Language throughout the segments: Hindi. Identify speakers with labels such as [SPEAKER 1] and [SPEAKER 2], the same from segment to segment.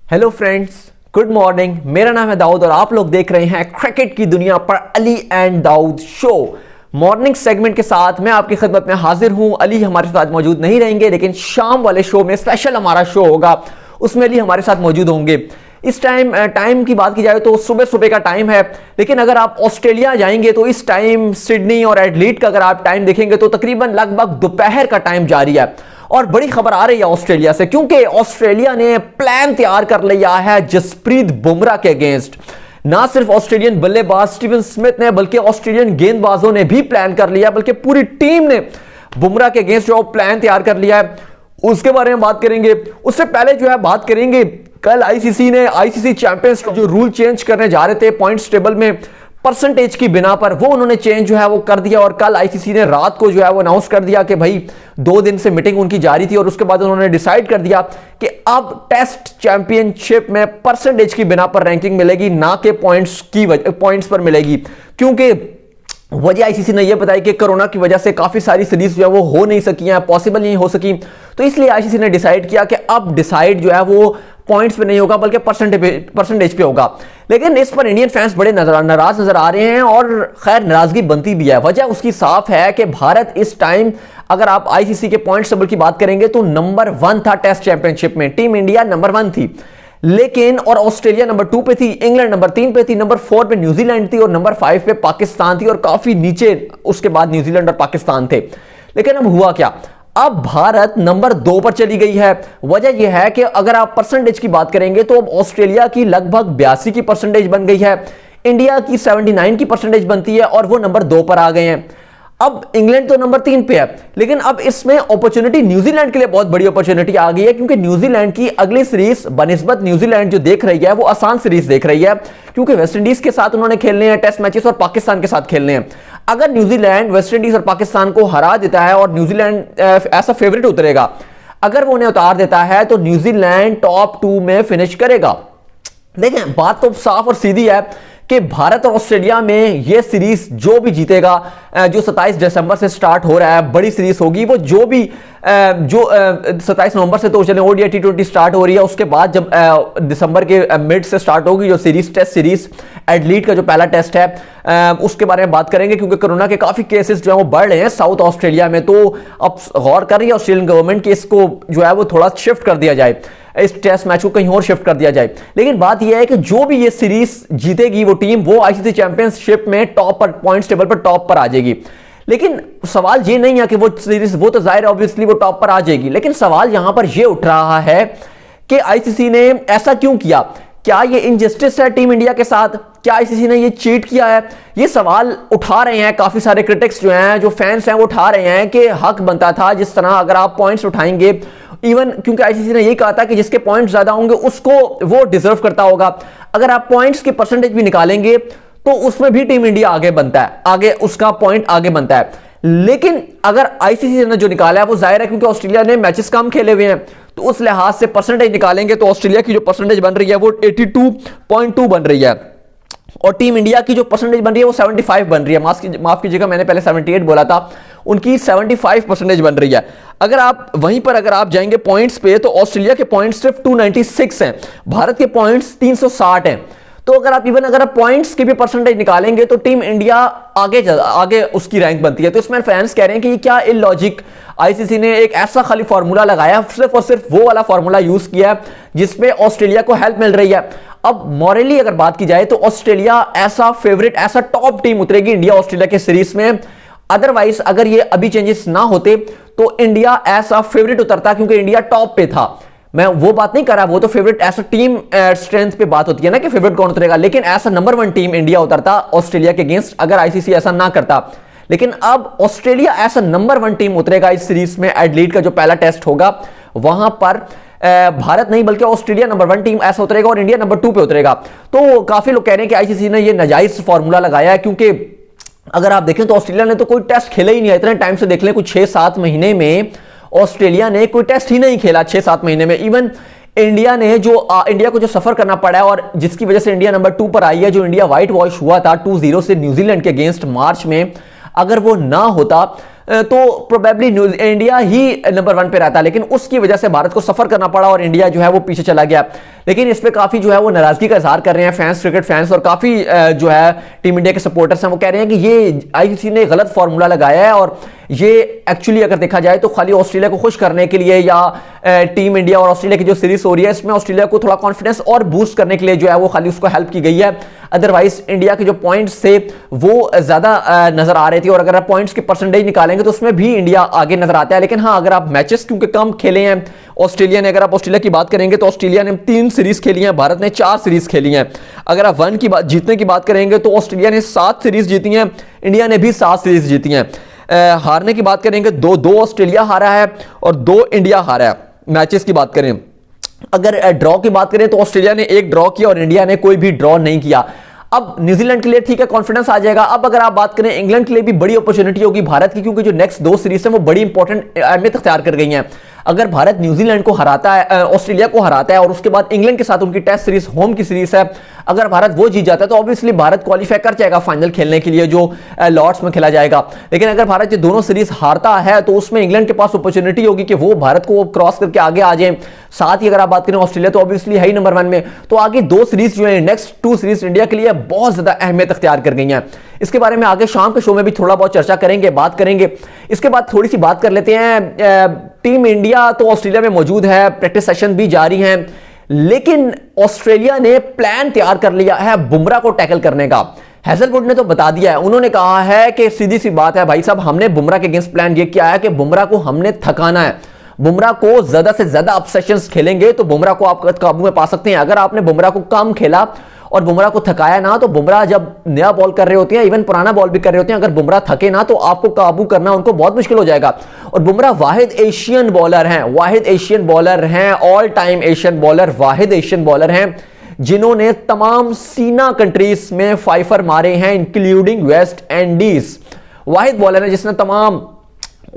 [SPEAKER 1] Hello friends, good morning. मेरा नाम है दाऊद और आप लोग देख रहे हैं क्रिकेट की दुनिया पर Ali and Dawood show. Morning segment के साथ मैं आपकी खिदमत में हाजिर हूं। अली हमारे साथ मौजूद नहीं रहेंगे, लेकिन शाम वाले शो में स्पेशल हमारा शो होगा, उसमें अली हमारे साथ मौजूद होंगे। इस टाइम की बात की जाए तो सुबह सुबह का टाइम है, लेकिन अगर आप ऑस्ट्रेलिया जाएंगे तो इस टाइम सिडनी और एडलेड का अगर आप टाइम देखेंगे तो तकरीबन लगभग दोपहर का टाइम जारी है। और बड़ी खबर आ रही है ऑस्ट्रेलिया से, क्योंकि ऑस्ट्रेलिया ने प्लान तैयार कर लिया है जसप्रीत बुमराह के अगेंस्ट। ना सिर्फ ऑस्ट्रेलियन बल्लेबाज स्टीवन स्मिथ ने, बल्कि ऑस्ट्रेलियन गेंदबाजों ने भी प्लान कर लिया, बल्कि पूरी टीम ने बुमराह के अगेंस्ट जो प्लान तैयार कर लिया है, उसके बारे में बात करेंगे। उससे पहले जो है बात करेंगे, कल आईसीसी चैंपियंस जो रूल चेंज करने जा रहे थे पॉइंट्स टेबल में परसेंटेज की बिना पर, वो उन्होंने चेंज जो है वो कर दिया। और कल आईसीसी ने रात को जो है वो अनाउंस कर दिया कि भाई 2 दिन से मीटिंग उनकी जारी थी और उसके बाद उन्होंने डिसाइड कर दिया कि अब टेस्ट चैंपियनशिप में परसेंटेज की बिना पर रैंकिंग मिलेगी, ना कि पॉइंट्स पर मिलेगी। क्योंकि वजह आईसीसी ने यह बताई कि कोरोना की वजह से काफी सारी सीरीज जो है वो हो नहीं सकी हैं, पॉसिबल नहीं हो सकी, तो इसलिए आईसीसी ने डिसाइड किया कि अब डिसाइड जो है वो पॉइंट्स पे नहीं होगा बल्कि परसेंटेज पे होगा। लेकिन इस पर इंडियन फैंस बड़े नाराज नजर आ रहे हैं और खैर नाराजगी बनती भी है। वजह उसकी साफ है कि भारत इस टाइम, अगर आप आईसीसी के पॉइंट्स टेबल की बात करेंगे तो नंबर 1 था टेस्ट चैंपियनशिप में, टीम इंडिया नंबर 1 थी। लेकिन और ऑस्ट्रेलिया नंबर 2 पे थी, इंग्लैंड नंबर 3 पे थी, नंबर 4 पे न्यूजीलैंड थी और नंबर 5 पे पाकिस्तान थी, और काफी नीचे उसके बाद न्यूजीलैंड और पाकिस्तान थे। लेकिन अब हुआ क्या, अब भारत नंबर 2 पर चली गई है। वजह यह है कि अगर आप परसेंटेज की बात करेंगे तो अब ऑस्ट्रेलिया की लगभग 82 की परसेंटेज बन गई है, इंडिया की 79 की परसेंटेज बनती है और वो नंबर 2 पर आ गए हैं। अब इंग्लैंड तो नंबर 3 पे है, लेकिन अब इसमें अपॉर्चुनिटी न्यूजीलैंड के लिए बहुत बड़ी अपॉर्चुनिटी आ गई है, क्योंकि न्यूजीलैंड की अगली सीरीज बनिस्बत न्यूजीलैंड जो देख रही है वो आसान सीरीज देख रही है, क्योंकि वेस्टइंडीज के साथ उन्होंने खेलने हैं टेस्ट मैचेस और पाकिस्तान के साथ खेलने हैं। अगर न्यूजीलैंड वेस्टइंडीज और पाकिस्तान को हरा देता है और न्यूजीलैंड ऐसा फेवरेट उतरेगा, अगर वो उन्हें उतार देता है तो न्यूजीलैंड टॉप 2 में फिनिश करेगा। देखें, बात तो साफ और सीधी है कि भारत और ऑस्ट्रेलिया में यह सीरीज जो भी जीतेगा, जो 27 दिसंबर से स्टार्ट हो रहा है, बड़ी सीरीज होगी। वो जो 27 नवंबर से तो चले ओडीआई T20 स्टार्ट हो रही है, उसके बाद जब दिसंबर के मिड से स्टार्ट होगी जो सीरीज, टेस्ट सीरीज एडलीड का जो पहला टेस्ट है, उसके बारे में बात करेंगे, क्योंकि कोरोना के काफी केसेस जो है वो बढ़ रहे हैं साउथ ऑस्ट्रेलिया में। तो अब गौर कर रही है ऑस्ट्रेलियन गवर्नमेंट कि इसको जो है वो थोड़ा शिफ्ट कर दिया जाए, इस टेस्ट मैच को कहीं और शिफ्ट कर दिया जाए। लेकिन बात यह है कि जो भी ये सीरीज जीतेगी वो टीम, वो आईसीसी चैंपियनशिप में टॉप पर, पॉइंट्स टेबल पर टॉप पर आ जाएगी। लेकिन सवाल ये नहीं है कि वो सीरीज, वो तो जाहिर है ऑब्वियसली वो टॉप पर आ जाएगी, लेकिन सवाल यहां पर ये उठ रहा है कि आईसीसी ने ऐसा क्यों किया? क्या ये इनजस्टिस है टीम इंडिया के साथ? क्या आईसीसी ने ये चीट किया है? ये सवाल उठा रहे हैं काफी सारे क्रिटिक्स जो हैं, जो फैंस हैं, वो उठा रहे हैं कि हक बनता था जिस तरह अगर आप पॉइंट्स उठाएंगे, इवन क्योंकि आईसीसी ने यही कहा था कि जिसके पॉइंट्स ज्यादा होंगे उसको वो डिजर्व करता होगा। अगर आप पॉइंट्स की परसेंटेज भी निकालेंगे तो उसमें भी टीम इंडिया आगे बनता है, आगे उसका पॉइंट आगे बनता है। लेकिन अगर आईसीसी ने जो निकाला है वो जाहिर है, क्योंकि ऑस्ट्रेलिया ने मैचेस कम खेले हुए हैं, तो उस लिहाज से परसेंटेज निकालेंगे तो ऑस्ट्रेलिया की जो परसेंटेज बन रही है वो 82.2 बन रही है, और टीम इंडिया की जो परसेंटेज बन रही है वो 75 बन रही है। माफ कीजिएगा, मैंने पहले 78 बोला था, उनकी 75 परसेंटेज बन रही है। अगर आप वहीं पर अगर आप जाएंगे पॉइंट्स पे, तो ऑस्ट्रेलिया के पॉइंट्स सिर्फ 296 हैं, भारत के पॉइंट्स 360 हैं। तो अगर आप पॉइंट्स की भी परसेंटेज निकालेंगे तो टीम इंडिया आगे उसकी रैंक बनती है। तो इसमें फैंस कह रहे हैं कि ये क्या इलॉजिक, आईसीसी ने एक ऐसा खाली फॉर्मूला लगाया, सिर्फ और सिर्फ वो वाला फॉर्मूला यूज किया जिसमें ऑस्ट्रेलिया को हेल्प मिल रही है। अब मॉरली अगर बात की जाए तो ऑस्ट्रेलिया ऐसा फेवरेट, ऐसा टॉप टीम उतरेगी इंडिया ऑस्ट्रेलिया के सीरीज में। अदरवाइज अगर ये अभी चेंजेस ना होते तो इंडिया ऐसा फेवरेट उतरता, क्योंकि इंडिया टॉप पे था। मैं वो बात नहीं कर रहा, वो तो फेवरेट ऐसा टीम स्ट्रेंथ पे बात होती है ना कि फेवरेट कौन उतरेगा, लेकिन ऐसा नंबर 1 टीम इंडिया उतरता ऑस्ट्रेलिया के अगेंस्ट अगर आईसीसी ऐसा ना करता। लेकिन अब ऑस्ट्रेलिया ऐसा नंबर 1 टीम उतरेगा इस सीरीज में। एडलीड का जो पहला टेस्ट होगा वहां पर भारत नहीं बल्कि ऑस्ट्रेलिया नंबर 1 टीम ऐसा उतरेगा और इंडिया नंबर 2 पे उतरेगा। तो काफी लोग कह रहे हैं कि आईसीसी ने ये नाजायज फॉर्मूला लगाया है, क्योंकि अगर आप देखें तो ऑस्ट्रेलिया ने तो कोई टेस्ट खेला ही नहीं है इतने टाइम से। देख लें कुछ 6-7 महीने में ऑस्ट्रेलिया ने कोई टेस्ट ही नहीं खेला 6-7 महीने में। इवन इंडिया को जो सफर करना पड़ा है और जिसकी वजह से इंडिया नंबर 2 पर आई है, जो इंडिया व्हाइट वॉश हुआ था 2-0 से न्यूजीलैंड के अगेंस्ट मार्च में, अगर वो ना होता तो प्रोबेबली इंडिया ही नंबर 1 पे रहता, लेकिन उसकी वजह से भारत को सफर करना पड़ा और इंडिया जो है वो पीछे चला गया। लेकिन इस पे काफी जो है वो नाराजगी का इजहार कर रहे हैं फैंस, क्रिकेट फैंस, और काफी जो है टीम इंडिया के सपोर्टर्स हैं वो कह रहे हैं कि ये आईसीसी ने गलत फॉर्मूला लगाया है और ये एक्चुअली अगर देखा जाए तो खाली ऑस्ट्रेलिया को खुश करने के लिए या टीम इंडिया और ऑस्ट्रेलिया की जो सीरीज हो रही है इसमें ऑस्ट्रेलिया को थोड़ा कॉन्फिडेंस और बूस्ट करने के लिए जो है वो खाली उसको हेल्प की गई है। अदरवाइज इंडिया के जो पॉइंट्स थे वो ज्यादा नजर आ रहे थे और अगर आप पॉइंट्स की परसेंटेज निकालेंगे तो उसमें भी इंडिया आगे नजर आता है। लेकिन हाँ, अगर आप मैचेस क्योंकि कम खेले हैं ऑस्ट्रेलिया ने, अगर आप ऑस्ट्रेलिया की बात करेंगे तो ऑस्ट्रेलिया ने 3 सीरीज खेली हैं, भारत ने 4 सीरीज खेली हैं। अगर आप जीतने की बात करेंगे तो ऑस्ट्रेलिया ने 7 सीरीज जीती हैं, इंडिया ने भी 7 सीरीज जीती हैं। हारने की बात करेंगे 2 ऑस्ट्रेलिया हारा है और 2 इंडिया हारा है। मैचेस की बात करें, अगर ड्रॉ की बात करें तो ऑस्ट्रेलिया ने 1 ड्रॉ किया और इंडिया ने कोई भी ड्रॉ नहीं किया। अब न्यूजीलैंड के लिए ठीक है, कॉन्फिडेंस आ जाएगा। अब अगर आप बात करें इंग्लैंड के लिए भी बड़ी अपॉर्चुनिटी होगी भारत की, क्योंकि जो नेक्स्ट 2 सीरीज है वो बड़ी इंपॉर्टेंट अहमियत अख्तियार कर गई हैं। अगर भारत न्यूजीलैंड को हराता है, ऑस्ट्रेलिया को हराता है और उसके बाद इंग्लैंड के साथ उनकी टेस्ट सीरीज होम की सीरीज है, अगर भारत वो जीत जाता है तो ऑब्वियसली भारत क्वालिफाई कर जाएगा फाइनल खेलने के लिए जो लॉर्ड्स में खेला जाएगा। लेकिन अगर भारत ये दोनों सीरीज हारता है तो उसमें इंग्लैंड के पास अपॉर्चुनिटी होगी कि वो भारत को क्रॉस करके आगे आ जाए। साथ ही अगर आप बात करें ऑस्ट्रेलिया तो ऑब्वियसली है ही नंबर 1 में, तो आगे 2 सीरीज जो है नेक्स्ट 2 सीरीज इंडिया के लिए बहुत ज्यादा अहमियत अख्तियार कर गई हैं। इसके बारे में आगे शाम के शो में भी थोड़ा बहुत चर्चा करेंगे, बात करेंगे। इसके बाद थोड़ी सी बात कर लेते हैं, टीम इंडिया तो ऑस्ट्रेलिया में मौजूद है, प्रैक्टिस सेशन भी जारी हैं, लेकिन ऑस्ट्रेलिया ने प्लान तैयार कर लिया है बुमराह को टैकल करने का। हैजलवुड ने तो बता दिया है, उन्होंने कहा है कि सीधी सी बात है भाई साहब, हमने बुमराह के अगेंस्ट प्लान ये किया है कि बुमराह को हमने थकाना है। बुमराह को ज्यादा से ज्यादा आप सेशंस खेलेंगे तो बुमराह को आप काबू में पा सकते हैं। अगर आपने बुमराह को कम खेला और बुमराह को थकाया ना, तो बुमराह जब नया बॉल कर रहे होते हैं, इवन पुराना बॉल भी कर रहे होते हैं, अगर बुमराह थके ना तो आपको काबू करना उनको बहुत मुश्किल हो जाएगा। और बुमराह वाहिद एशियन बॉलर हैं, ऑल टाइम एशियन बॉलर, वाहिद एशियन बॉलर हैं जिन्होंने तमाम सीना कंट्रीज में 5 मारे हैं, इंक्लूडिंग वेस्ट इंडीज। वाहिद बॉलर है जिसने तमाम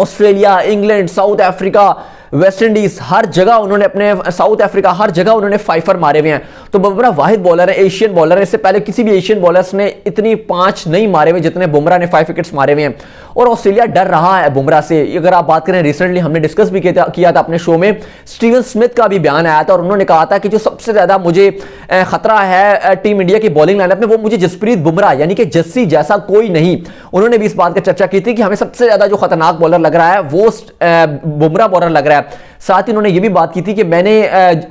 [SPEAKER 1] Australia, England, South Africa, West Indies हर जगह उन्होंने अपने साउथ अफ्रीका हर जगह उन्होंने 5 मारे हुए हैं। तो बुमराह वाहिद बॉलर है, एशियन बॉलर है। इससे पहले किसी भी एशियन बॉलर्स ने इतनी 5 नहीं मारे हुए जितने बुमराह ने 5 विकेट्स मारे हुए हैं। और ऑस्ट्रेलिया डर रहा है बुमराह से। अगर आप बात करें, रिसेंटली हमने डिस्कस भी किया था अपने शो में, स्टीवन स्मिथ का भी बयान आया था और उन्होंने कहा था कि जो सबसे ज्यादा मुझे खतरा है टीम इंडिया की बॉलिंग लाइनअप में वो मुझे जसप्रीत बुमराह यानी कि जस्सी जैसा कोई नहीं। उन्होंने भी इस बात की चर्चा की थी कि हमें सबसे ज्यादा जो खतरनाक बॉलर लग रहा है वो बुमराह बॉलर लग रहा है। साथ ही उन्होंने ये भी बात की थी कि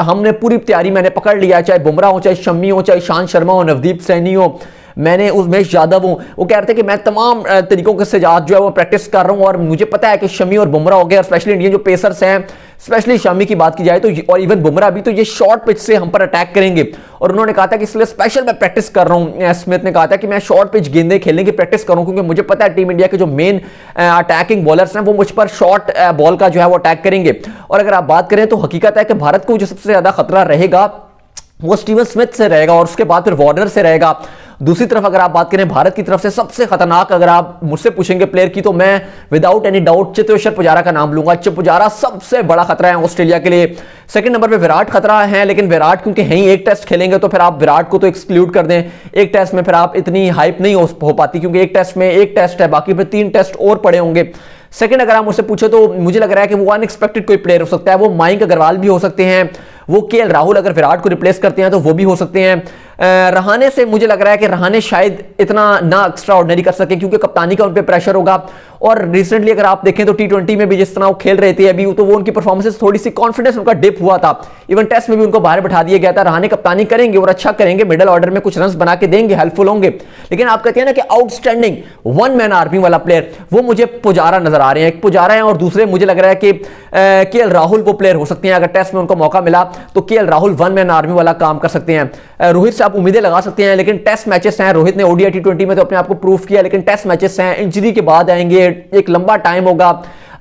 [SPEAKER 1] हमने पूरी तैयारी मैंने पकड़ लिया, चाहे बुमराह हो, चाहे शमी हो, चाहे ईशांत शर्मा हो, नवदीप सैनी हो, मैंने उमेश यादव हूं। वो कह रहे थे कि मैं तमाम तरीकों के से जो है वो प्रैक्टिस कर रहा हूं और मुझे पता है कि शमी और बुमराह हो गए, और स्पेशली इंडियन जो पेसर्स हैं, स्पेशली शमी की बात की जाए तो और इवन बुमराह भी, तो ये शॉर्ट पिच से हम पर अटैक करेंगे। और उन्होंने कहा था कि इसलिए स्पेशल मैं प्रैक्टिस कर रहा हूं। स्मिथ ने कहा था कि मैं शॉर्ट पिच गेंदें खेलने की प्रैक्टिस करूं क्योंकि मुझे पता है टीम इंडिया के जो मेन अटैकिंग बॉलर्स हैं वो मुझ पर शॉर्ट बॉल का जो है वो अटैक करेंगे। और अगर आप बात करें तो हकीकत है कि भारत को जो सबसे ज्यादा खतरा रहेगा वो स्टीवन स्मिथ से रहेगा और उसके बाद फिर वार्नर से रहेगा। दूसरी तरफ अगर आप बात करें भारत की तरफ से सबसे खतरनाक, अगर आप मुझसे पूछेंगे प्लेयर की, तो मैं without any doubt Cheteshwar Pujara का नाम लूंगा। पुजारा सबसे बड़ा खतरा है ऑस्ट्रेलिया के लिए। सेकंड नंबर पे विराट खतरा है, लेकिन विराट क्योंकि है ही, एक टेस्ट खेलेंगे तो फिर आप विराट को तो एक्सक्लूड कर दें। एक टेस्ट में फिर आप इतनी हाइप नहीं हो पाती क्योंकि एक टेस्ट है, बाकी फिर 3 टेस्ट और पड़े होंगे। सेकंड अगर आप मुझसे पूछे तो मुझे लग रहा है कि वो अनएक्सपेक्टेड कोई प्लेयर हो सकता है। वो मयंक अग्रवाल भी हो सकते हैं, वो केएल राहुल अगर विराट को रिप्लेस करते हैं तो वो भी हो सकते हैं। रहाणे से मुझे लग रहा है कि रहाणे शायद इतना ना एक्स्ट्रा ऑर्डिनरी कर सके क्योंकि कप्तानी का उन पे प्रेशर होगा। और रिसेंटली अगर आप देखें तो T20 में भी जिस तरह वो खेल रहे थे अभी, तो वो उनकी परफॉर्मेंस थोड़ी सी कॉन्फिडेंस उनका डिप हुआ था। इवन टेस्ट में भी उनको बाहर बैठा दिया गया था। रहाणे कप्तानी करेंगे और अच्छा करेंगे, मिडिल ऑर्डर में कुछ रन्स बना के देंगे, हेल्पफुल होंगे। लेकिन आप कहते हैं ना कि आउटस्टैंडिंग 1 मैन आर्मी वाला प्लेयर, वो मुझे पुजारा नजर आ रहे हैं। एक पुजारा है और दूसरे मुझे लग रहा है कि केएल राहुल वो प्लेयर हो सकते हैं। अगर टेस्ट में उनको मौका मिला तो केएल राहुल 1 मैन आर्मी वाला काम कर सकते हैं। रोहित से आप उम्मीदें लगा सकते हैं, लेकिन टेस्ट मैचेस हैं। रोहित ने ओडीआई T20 में तो अपने आप को प्रूव किया, लेकिन टेस्ट मैचेस हैं, इंजरी के बाद आएंगे, एक लंबा टाइम होगा,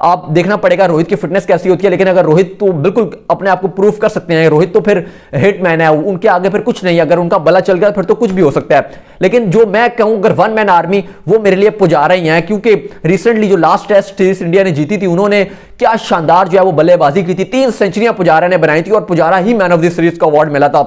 [SPEAKER 1] आप देखना पड़ेगा रोहित की फिटनेस कैसी होती है। लेकिन अगर रोहित तो बिल्कुल अपने आप को प्रूव कर सकते हैं, रोहित तो फिर हिटमैन है, उनके आगे फिर कुछ नहीं। अगर उनका बल्ला चल गया फिर तो कुछ भी हो सकता है। लेकिन जो मैं कहूं अगर 1 मैन आर्मी, वो मेरे लिए पुजारा ही है क्योंकि रिसेंटली जो लास्ट टेस्ट सीरीज इंडिया ने जीती थी, उन्होंने क्या शानदार जो है वो बल्लेबाजी की थी। 3 सेंचुरियां पुजारा ने बनाई थी और पुजारा ही मैन ऑफ द सीरीज का अवार्ड मिला था।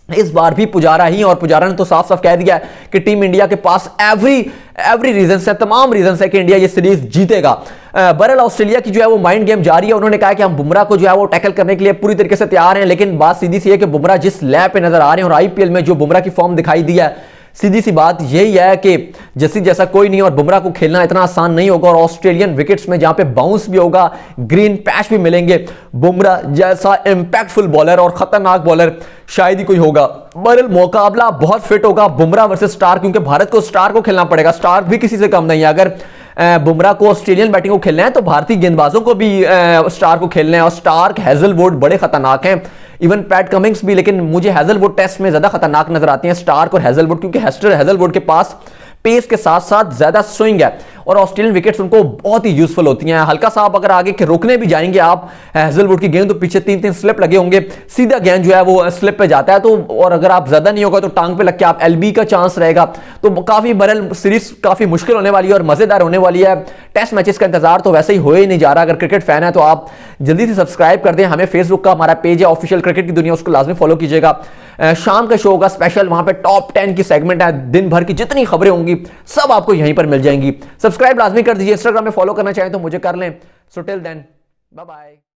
[SPEAKER 1] इस बार भी पुजारा ही, और पुजारा ने तो साफ साफ कह दिया है कि टीम इंडिया के पास एवरी रीजन है, तमाम रीजन है कि इंडिया ये सीरीज जीतेगा। बहरहाल ऑस्ट्रेलिया की जो है वो माइंड गेम जारी है। उन्होंने कहा कि हम बुमराह को जो है वो टैकल करने के लिए पूरी तरीके से तैयार हैं, लेकिन बात सीधी सी है कि बुमराह जिस लय पे नजर आ रहे हैं और आईपीएल में जो बुमराह की फॉर्म दिखाई दी है, सीधी सी बात यही है कि जैसी जैसा कोई नहीं, और बुमराह को खेलना इतना आसान नहीं होगा। और ऑस्ट्रेलियन विकेट्स में जहां पे बाउंस भी होगा, ग्रीन पैच भी मिलेंगे, बुमराह जैसा इंपैक्टफुल बॉलर और खतरनाक बॉलर शायद ही कोई होगा। बहरहाल मुकाबला बहुत फिट होगा, बुमराह वर्सेस स्टार्क, क्योंकि भारत को स्टार को खेलना पड़ेगा। स्टार्क भी किसी से कम नहीं है। अगर बुमराह को ऑस्ट्रेलियन बैटिंग को खेलना है तो भारतीय गेंदबाजों को भी स्टार को खेलना है। और स्टार्क, हैजलवुड बड़े खतरनाक हैं, इवन पैट कमिंग्स भी, लेकिन मुझे हैजलवुड टेस्ट में ज्यादा खतरनाक नजर आती हैं स्टार्क और हैजलवुड, क्योंकि हैजलवुड के पास पेस के साथ साथ ज्यादा स्विंग है और ऑस्ट्रेलियन विकेट्स उनको बहुत ही यूजफुल होती हैं। हल्का सा आप अगर आगे के रोकने भी जाएंगे आप हैजलवुड की गेंद, तो पीछे 3-3 स्लिप लगे होंगे, सीधा गेंद जो है वो स्लिप पे जाता है। तो और अगर आप ज्यादा नहीं होगा तो टांग पे लग के आप एलबी का चांस रहेगा। तो काफी बहरहाल सीरीज काफी मुश्किल होने वाली है और मजेदार होने वाली है। टेस्ट मैचेस का इंतजार तो वैसे ही हो ही नहीं जा रहा। अगर क्रिकेट फैन है तो आप जल्दी से सब्सक्राइब कर दें। हमें फेसबुक का हमारा पेज है ऑफिशियल क्रिकेट की दुनिया, उसको लाजमी फॉलो कीजिएगा। शाम का शो होगा स्पेशल, वहां पे टॉप 10 की सेगमेंट है, दिन भर की जितनी खबरें होंगी सब आपको यहीं पर मिल जाएंगी। सब्सक्राइब लाजमी कर दीजिए। इंस्टाग्राम में फॉलो करना चाहें तो मुझे कर लें। So till then, bye bye.